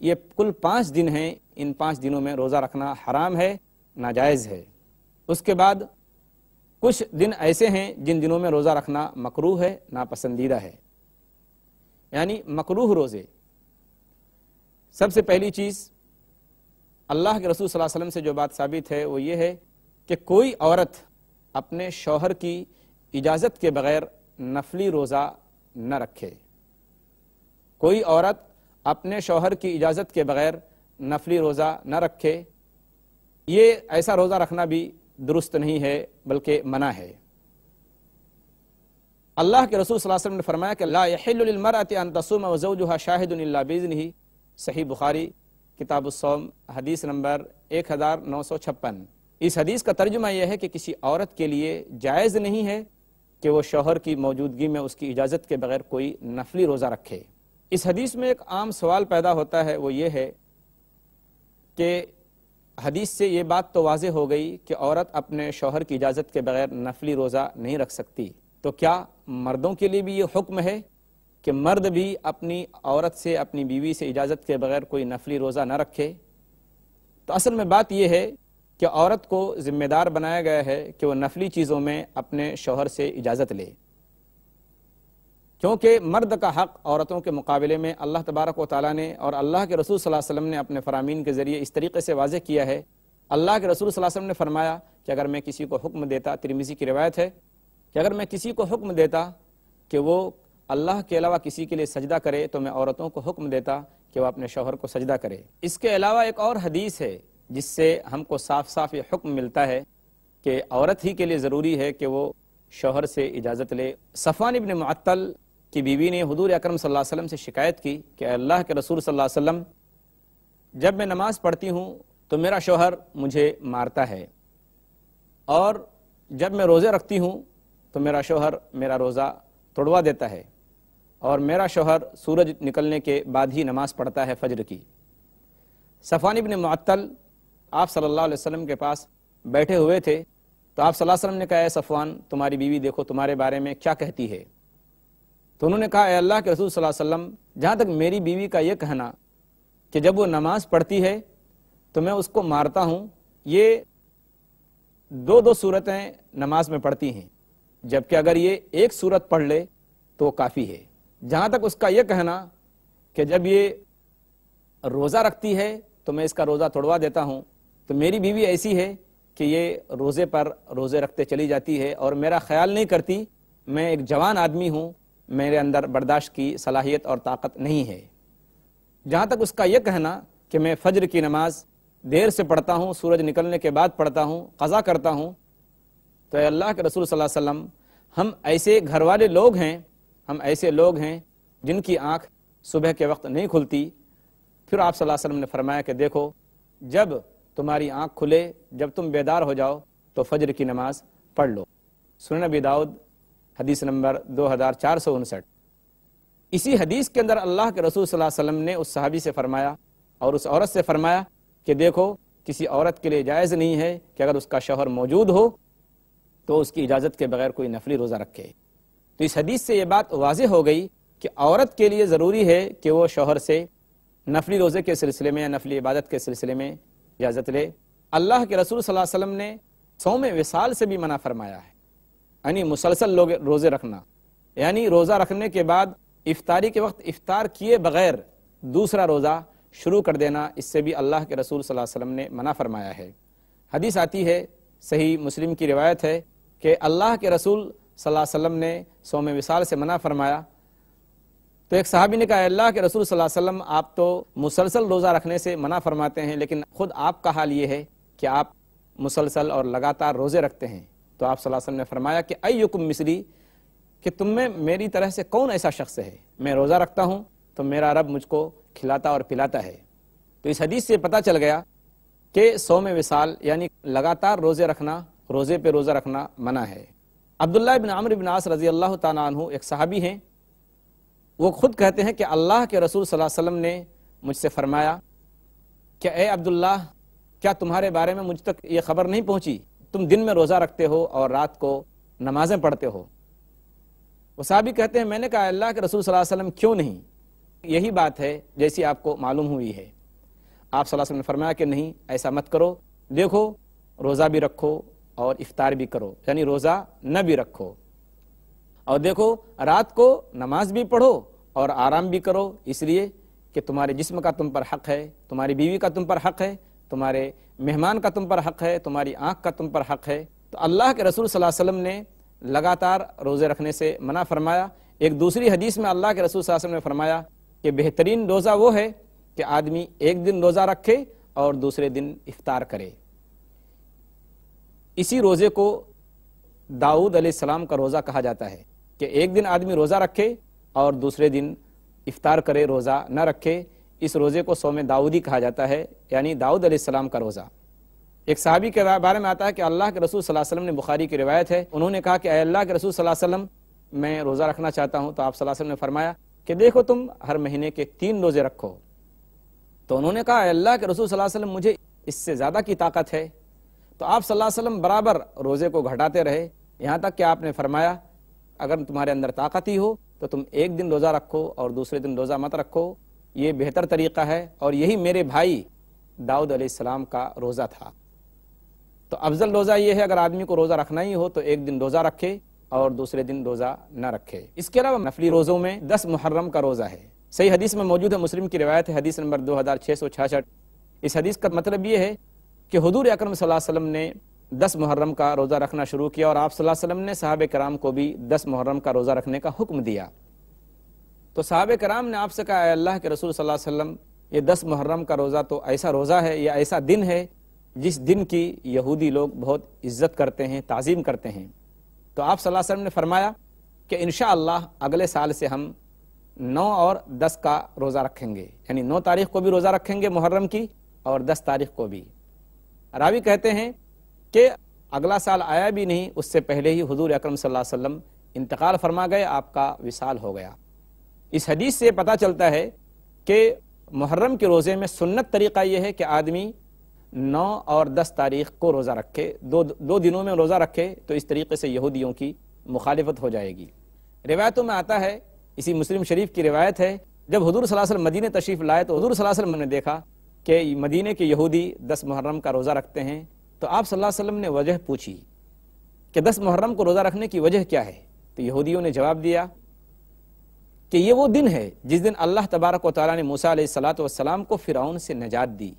یہ کل 5 دن ہیں، ان 5 دنوں میں روزہ رکھنا حرام ہے، ناجائز ہے۔ اس کے بعد کچھ دن ایسے ہیں جن دنوں میں روزہ رکھنا مکروہ ہے، ناپسندیدہ ہے، یعنی مکروہ روزے۔ سب سے پہلی چیز اللہ کے رسول صلی اللہ علیہ وسلم سے جو بات ثابت ہے وہ یہ ہے کہ کوئی عورت اپنے شوہر کی اجازت کے بغیر نفلی روزہ نہ رکھے، کوئی عورت اپنے شوہر کی اجازت کے بغیر نفلی روزہ نہ رکھے، یہ ایسا روزہ رکھنا بھی درست نہیں ہے بلکہ منع ہے۔ اللہ کے رسول صلی اللہ علیہ وسلم نے فرمایا کہ لا يحل للمرأة ان تصوم وزوجها شاهد الا باذنه، صحیح بخاری کتاب الصوم حدیث نمبر 1956۔ اس حدیث کا ترجمہ یہ ہے کہ کسی عورت کے لیے جائز نہیں ہے کہ وہ شوہر کی موجودگی میں اس کی اجازت کے بغیر کوئی نفلی روزہ رکھے۔ اس حدیث میں ایک عام سوال پیدا ہوتا ہے، وہ یہ ہے کہ حدیث سے یہ بات تو واضح ہو گئی کہ عورت اپنے شوہر کی اجازت کے بغیر نفلی روزہ نہیں رکھ سکتی، تو کیا مردوں کے لیے بھی یہ حکم ہے کہ مرد بھی اپنی عورت سے، اپنی بیوی سے اجازت کے بغیر کوئی نفلی روزہ نہ رکھے؟ تو اصل میں بات یہ ہے کہ عورت کو ذمہ دار بنایا گیا ہے کہ وہ نفلی چیزوں میں اپنے شوہر سے اجازت لے، کیونکہ مرد کا حق عورتوں کے مقابلے میں اللہ تبارک و تعالیٰ نے اور اللہ کے رسول صلی اللہ علیہ وسلم نے اپنے فرامین کے ذریعے اس طریقے سے واضح کیا ہے۔ اللہ کے رسول صلی اللہ علیہ وسلم نے فرمایا کہ اگر میں کسی کو حکم دیتا، ترمذی کی روایت ہے کہ اگر میں کسی کو حکم دیتا کہ وہ اللہ کے علاوہ کسی کے لیے سجدہ کرے تو میں عورتوں کو حکم دیتا کہ وہ اپنے شوہر کو سجدہ کرے۔ اس کے علاوہ ایک اور حدیث ہے جس سے ہم کو صاف صاف یہ حکم ملتا ہے کہ عورت ہی کے لیے ضروری ہے کہ وہ شوہر سے اجازت لے۔ صفوان ابن معطل کی بیوی نے حضور اکرم صلی اللہ علیہ وسلم سے شکایت کی کہ اللہ کے رسول صلی اللہ علیہ وسلم، جب میں نماز پڑھتی ہوں تو میرا شوہر مجھے مارتا ہے، اور جب میں روزے رکھتی ہوں تو میرا شوہر میرا روزہ توڑوا دیتا ہے، اور میرا شوہر سورج نکلنے کے بعد ہی نماز پڑھتا ہے فجر کی۔ صفوان ابن معطل آپ صلی اللہ علیہ وسلم کے پاس بیٹھے ہوئے تھے تو آپ صلی اللہ علیہ وسلم نے کہا، اے صفوان، تمہاری بیوی دیکھو تمہارے بارے میں کیا کہتی ہے۔ تو انہوں نے کہا، اے اللہ کے رسول صلی اللہ علیہ وسلم، جہاں تک میری بیوی کا یہ کہنا کہ جب وہ نماز پڑھتی ہے تو میں اس کو مارتا ہوں، یہ دو صورتیں نماز میں پڑھتی ہیں، جبکہ اگر یہ ایک صورت پڑھ لے تو وہ کافی ہے۔ جہاں تک اس کا یہ کہنا کہ جب یہ روزہ رکھتی ہے تو میں اس کا روزہ توڑوا دیتا ہوں، تو میری بیوی ایسی ہے کہ یہ روزے پر روزے رکھتے چلی جاتی ہے اور میرا خیال نہیں کرتی، میں ایک جوان آدمی ہوں، میرے اندر برداشت کی صلاحیت اور طاقت نہیں ہے۔ جہاں تک اس کا یہ کہنا کہ میں فجر کی نماز دیر سے پڑھتا ہوں، سورج نکلنے کے بعد پڑھتا ہوں، قضا کرتا ہوں، تو اے اللہ کے رسول صلی اللہ علیہ وسلم، ہم ایسے گھر والے لوگ ہیں، ہم ایسے لوگ ہیں جن کی آنکھ صبح کے وقت نہیں کھلتی۔ پھر آپ صلی اللہ علیہ وسلم نے فرمایا کہ دیکھو، جب تمہاری آنکھ کھلے، جب تم بیدار ہو جاؤ تو فجر کی نماز پڑھ لو۔ سنن ابی داؤد حدیث نمبر 2459۔ اسی حدیث کے اندر اللہ کے رسول صلی اللہ علیہ وسلم نے اس صحابی سے فرمایا اور اس عورت سے فرمایا کہ دیکھو، کسی عورت کے لیے جائز نہیں ہے کہ اگر اس کا شوہر موجود ہو تو اس کی اجازت کے بغیر کوئی نفلی روزہ رکھے۔ تو اس حدیث سے یہ بات واضح ہو گئی کہ عورت کے لیے ضروری ہے کہ وہ شوہر سے نفلی روزے کے سلسلے میں یا نفلی عبادت کے سلسلے میں اجازت لے۔ اللہ کے رسول صلی اللہ علیہ وسلم نے صوم وصال سے بھی منع فرمایا ہے، یعنی مسلسل روزے رکھنا، یعنی روزہ رکھنے کے بعد افطاری کے وقت افطار کیے بغیر دوسرا روزہ شروع کر دینا، اس سے بھی اللہ کے رسول صلی اللہ علیہ وسلم نے منع فرمایا ہے۔ حدیث آتی ہے، صحیح مسلم کی روایت ہے کہ اللہ کے رسول صلی اللہ علیہ وسلم نے صوم وصال سے منع فرمایا، تو ایک صحابی نے کہا، اللہ کے رسول صلی اللہ علیہ وسلم، آپ تو مسلسل روزہ رکھنے سے منع فرماتے ہیں، لیکن خود آپ کا حال یہ ہے کہ آپ مسلسل اور لگاتار روزے رکھتے ہیں۔ تو آپ صلی اللہ علیہ وسلم نے فرمایا کہ ایکم مثلی، کہ تم میں میری طرح سے کون ایسا شخص ہے، میں روزہ رکھتا ہوں تو میرا رب مجھ کو کھلاتا اور پلاتا ہے۔ تو اس حدیث سے پتہ چل گیا کہ صوم وصال یعنی لگاتار روزے رکھنا، روزے پہ روزہ رکھنا منع ہے۔ عبداللہ بن عمرو بن عاص رضی اللہ تعالیٰ عنہ ایک صحابی ہیں، وہ خود کہتے ہیں کہ اللہ کے رسول صلی اللہ علیہ وسلم نے مجھ سے فرمایا کہ اے عبداللہ، کیا تمہارے بارے میں مجھ تک یہ خبر نہیں پہنچی، تم دن میں روزہ رکھتے ہو اور رات کو نمازیں پڑھتے ہو؟ وہ صحابی کہتے ہیں، میں نے کہا اللہ کے رسول صلی اللہ علیہ وسلم کیوں نہیں، یہی بات ہے جیسی آپ کو معلوم ہوئی ہے۔ آپ صلی اللہ علیہ وسلم نے فرمایا کہ نہیں، ایسا مت کرو، دیکھو روزہ بھی رکھو اور افطار بھی کرو، یعنی روزہ نہ بھی رکھو، اور دیکھو رات کو نماز بھی پڑھو اور آرام بھی کرو، اس لیے کہ تمہارے جسم کا تم پر حق ہے، تمہاری بیوی کا تم پر حق ہے، تمہارے مہمان کا تم پر حق ہے، تمہاری آنکھ کا تم پر حق ہے۔ تو اللہ کے رسول صلی اللہ علیہ وسلم نے لگاتار روزے رکھنے سے منع فرمایا۔ ایک دوسری حدیث میں اللہ کے رسول صلی اللہ علیہ وسلم نے فرمایا کہ بہترین روزہ وہ ہے کہ آدمی ایک دن روزہ رکھے اور دوسرے دن افطار کرے۔ اسی روزے کو داؤد علیہ السلام کا روزہ کہا جاتا ہے کہ ایک دن آدمی روزہ رکھے اور دوسرے دن افطار کرے، روزہ نہ رکھے۔ اس روزے کو صوم داؤدی کہا جاتا ہے، یعنی داؤد علیہ السلام کا روزہ۔ ایک صحابی کے بارے میں آتا ہے کہ اللہ کے رسول صلی اللہ علیہ وسلم نے، بخاری کی روایت ہے، انہوں نے کہا کہ اے اللہ کے رسول صلی اللہ علیہ وسلم میں روزہ رکھنا چاہتا ہوں، تو آپ صلی اللہ علیہ وسلم نے فرمایا کہ دیکھو تم ہر مہینے کے 3 روزے رکھو۔ تو انہوں نے کہا اے اللہ کے رسول صلی اللہ علیہ وسلم مجھے اس سے زیادہ کی طاقت ہے۔ تو آپ صلی اللہ علیہ وسلم برابر روزے کو گھٹاتے رہے، یہاں تک کہ آپ نے فرمایا اگر تمہارے اندر طاقت ہی ہو تو تم ایک دن روزہ رکھو اور دوسرے دن روزہ مت رکھو، یہ بہتر طریقہ ہے، اور یہی میرے بھائی داؤد علیہ السلام کا روزہ تھا۔ تو افضل روزہ یہ ہے اگر آدمی کو روزہ رکھنا ہی ہو تو ایک دن روزہ رکھے اور دوسرے دن روزہ نہ رکھے۔ اس کے علاوہ نفلی روزوں میں 10 محرم کا روزہ ہے، صحیح حدیث میں موجود ہے، مسلم کی روایت ہے، حدیث نمبر 2666۔ اس حدیث کا مطلب یہ ہے کہ حضور اکرم صلی اللہ علیہ وسلم نے 10 محرم کا روزہ رکھنا شروع کیا، اور آپ صلی اللہ علیہ وسلم نے صحابہ کرام کو بھی 10 محرم کا روزہ رکھنے کا حکم دیا۔ تو صحابہ کرام نے آپ سے کہا اے اللہ کے رسول صلی اللہ علیہ وسلم یہ 10 محرم کا روزہ تو ایسا روزہ ہے یا ایسا دن ہے جس دن کی یہودی لوگ بہت عزت کرتے ہیں، تعظیم کرتے ہیں۔ تو آپ صلی اللہ علیہ وسلم نے فرمایا کہ انشاءاللہ اگلے سال سے ہم 9 اور 10 کا روزہ رکھیں گے، یعنی 9 تاریخ کو بھی روزہ رکھیں گے محرم کی اور 10 تاریخ کو بھی۔ راوی کہتے ہیں کہ اگلا سال آیا بھی نہیں، اس سے پہلے ہی حضور اکرم صلی اللہ علیہ وسلم انتقال فرما گئے، آپ کا وصال ہو گیا۔ اس حدیث سے پتہ چلتا ہے کہ محرم کے روزے میں سنت طریقہ یہ ہے کہ آدمی 9 اور 10 تاریخ کو روزہ رکھے، دو دنوں میں روزہ رکھے، تو اس طریقے سے یہودیوں کی مخالفت ہو جائے گی۔ روایتوں میں آتا ہے، اسی مسلم شریف کی روایت ہے، جب حضور صلی اللہ علیہ وسلم مدینہ تشریف لائے تو حضور صلی اللہ علیہ وسلم نے دیکھا کہ مدینے کے یہودی 10 محرم کا روزہ رکھتے ہیں، تو آپ صلی اللہ علیہ وسلم نے وجہ پوچھی کہ 10 محرم کو روزہ رکھنے کی وجہ کیا ہے؟ تو یہودیوں نے جواب دیا کہ یہ وہ دن ہے جس دن اللہ تبارک و تعالیٰ نے موسیٰ علیہ السلام کو فرعون سے نجات دی،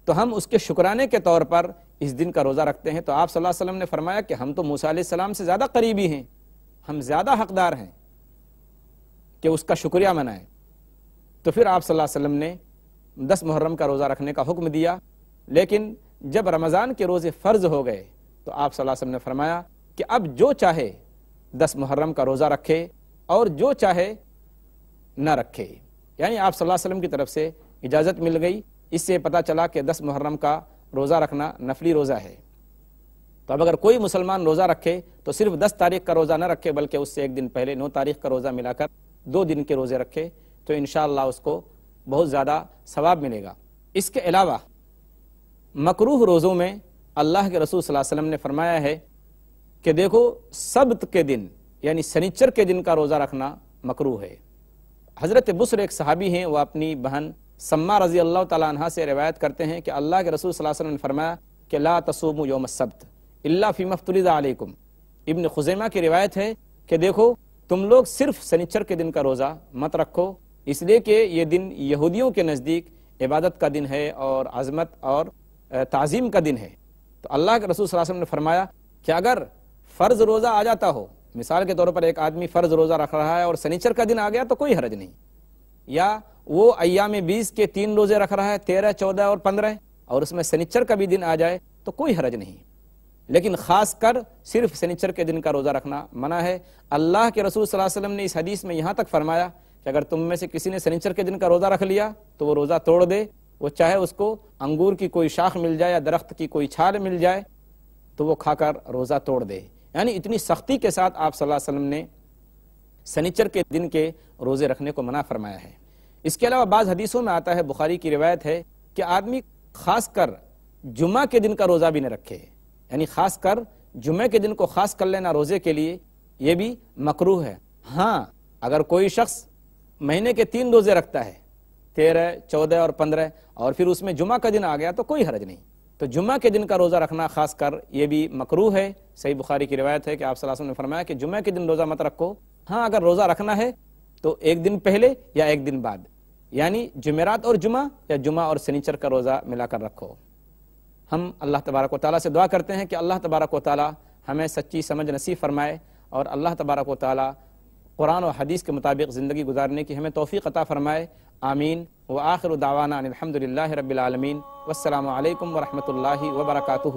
تو ہم اس کے شکرانے کے طور پر اس دن کا روزہ رکھتے ہیں۔ تو آپ صلی اللہ علیہ وسلم نے فرمایا کہ ہم تو موسیٰ علیہ السلام سے زیادہ قریبی ہیں، ہم زیادہ حقدار ہیں کہ اس کا شکریہ منائیں۔ تو پھر آپ صلی اللہ علیہ وسلم نے 10 محرم کا روزہ رکھنے کا حکم دیا، لیکن جب رمضان کے روزے فرض ہو گئے تو آپ صلی اللہ علیہ وسلم نے فرمایا کہ اب جو چاہے 10 محرم کا روزہ رکھے اور جو چاہے نہ رکھے، یعنی آپ صلی اللہ علیہ وسلم کی طرف سے اجازت مل گئی۔ اس سے پتہ چلا کہ 10 محرم کا روزہ رکھنا نفلی روزہ ہے۔ تو اب اگر کوئی مسلمان روزہ رکھے تو صرف 10 تاریخ کا روزہ نہ رکھے، بلکہ اس سے ایک دن پہلے 9 تاریخ کا روزہ ملا کر 2 دن کے روزے رکھے، تو انشاءاللہ اس کو بہت زیادہ ثواب ملے گا۔ اس کے علاوہ مکروہ روزوں میں اللہ کے رسول صلی اللہ علیہ وسلم نے فرمایا ہے کہ دیکھو سبت کے دن یعنی سنیچر کے دن کا روزہ رکھنا مکروہ ہے۔ حضرت بصر ایک صحابی ہیں، وہ اپنی بہن سما رضی اللہ تعالیٰ عنہ سے روایت کرتے ہیں کہ اللہ کے رسول صلی اللہ علیہ وسلم نے فرمایا کہ لا تصوموا یوم السبت الا فیما افترض علیکم۔ ابن خزیمہ کی روایت ہے کہ دیکھو تم لوگ صرف سنیچر کے دن کا روزہ مت رکھو، اس لیے کہ یہ دن یہودیوں کے نزدیک عبادت کا دن ہے اور عظمت اور تعظیم کا دن ہے۔ تو اللہ کے رسول صلی اللہ علیہ وسلم نے فرمایا کہ اگر فرض روزہ آ جاتا ہو، مثال کے طور پر ایک آدمی فرض روزہ رکھ رہا ہے اور سنیچر کا دن آ گیا تو کوئی حرج نہیں، یا وہ ایام 20 کے 3 روزے رکھ رہا ہے 13، 14 اور 15، اور اس میں سنیچر کا بھی دن آ جائے تو کوئی حرج نہیں، لیکن خاص کر صرف سنیچر کے دن کا روزہ رکھنا منع ہے۔ اللہ کے رسول صلی اللہ علیہ وسلم نے اس حدیث میں یہاں تک فرمایا کہ اگر تم میں سے کسی نے سنیچر کے دن کا روزہ رکھ لیا تو وہ روزہ توڑ دے، وہ چاہے اس کو انگور کی کوئی شاخ مل جائے یا درخت کی کوئی چھال مل جائے تو وہ کھا کر روزہ توڑ دے۔ یعنی اتنی سختی کے ساتھ آپ صلی اللہ علیہ وسلم نے سنیچر کے دن کے روزے رکھنے کو منع فرمایا ہے۔ اس کے علاوہ بعض حدیثوں میں آتا ہے، بخاری کی روایت ہے کہ آدمی خاص کر جمعہ کے دن کا روزہ بھی نہ رکھے، یعنی خاص کر جمعہ کے دن کو خاص کر لینا روزے کے لیے، یہ بھی مکروہ ہے۔ ہاں اگر کوئی شخص مہینے کے 3 روزے رکھتا ہے، 13، 14 اور 15، اور پھر اس میں جمعہ کا دن آ گیا تو کوئی حرج نہیں. تو جمعہ کے دن کا روزہ رکھنا خاص کر یہ بھی مکروہ ہے. صحیح بخاری کی روایت ہے کہ آپ صلی اللہ علیہ وسلم نے فرمایا کہ جمعہ کے دن روزہ مت رکھو. ہاں اگر روزہ رکھنا ہے تو ایک دن پہلے یا ایک دن بعد، یعنی جمعرات اور جمعہ یا جمعہ اور سنیچر کا روزہ ملا کر رکھو. ہم اللہ تبارک و تعالیٰ سے دعا کرتے ہیں کہ اللہ تبارک و تعالیٰ ہمیں سچی سمجھ نصیب فرمائے، اور اللہ تبارک و تعالیٰ قرآن و حدیث کے مطابق زندگی گزارنے کی ہمیں توفیق عطا فرمائے. آمین. وآخر دعوانا ان الحمد للہ رب العالمین. والسلام علیکم ورحمۃ اللہ وبرکاتہ.